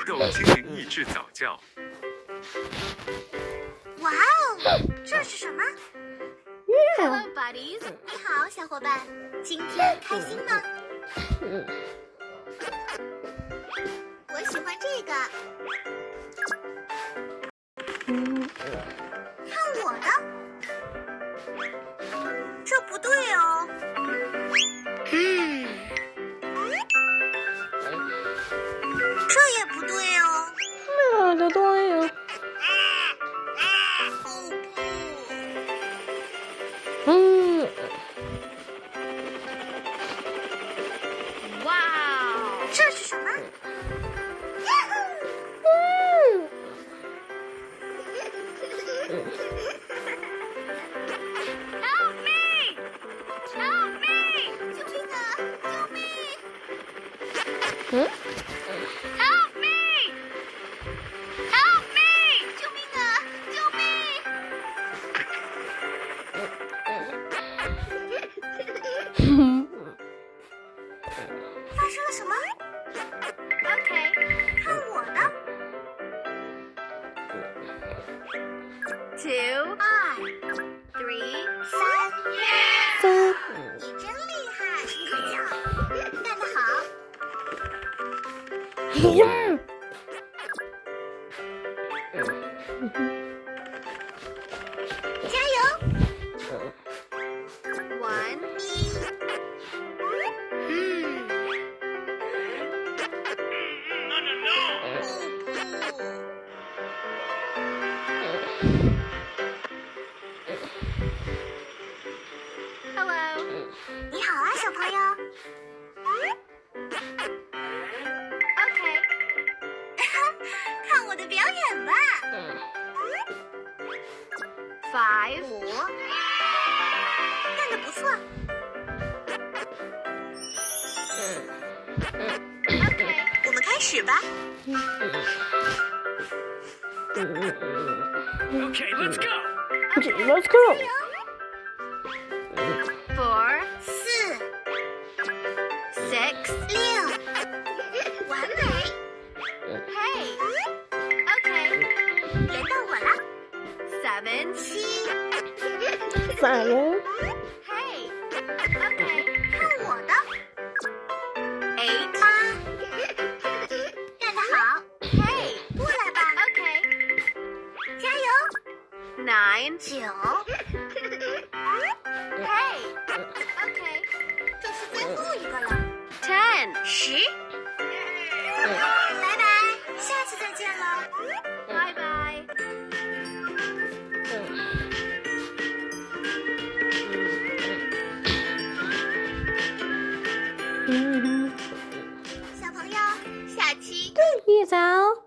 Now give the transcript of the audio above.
豆精灵益智早教。哇哦，这是什么 Hello, buddies. 你好，小伙伴，今天开心吗？我喜欢这个。看我的，这不对哦。这也不对哦。哪的对呀？哇哦，这是什么？Help me! Help me! 救命啊！救命！Help me! Help me! 救命啊！救命！发生了什么 ？OK， 看我的。2 3 3，你真厉害，可巧，干得好。加油！1 Hello， 你好啊，小朋友。OK， 看我的表演吧。5，干得不错。OK， 我们开始吧。Okay, let's go. Let's go. 4 4 6 6，完美。嘿 ，OK， 轮到我了。7 7， 7。嘿 ，OK， 看我的。8 8，干得好。嘿，过来吧。OK， 加油。9 9。嘿 ，OK， 这是最后一个了。10 10，拜拜，下次再见了。拜拜。小朋友，下期一早。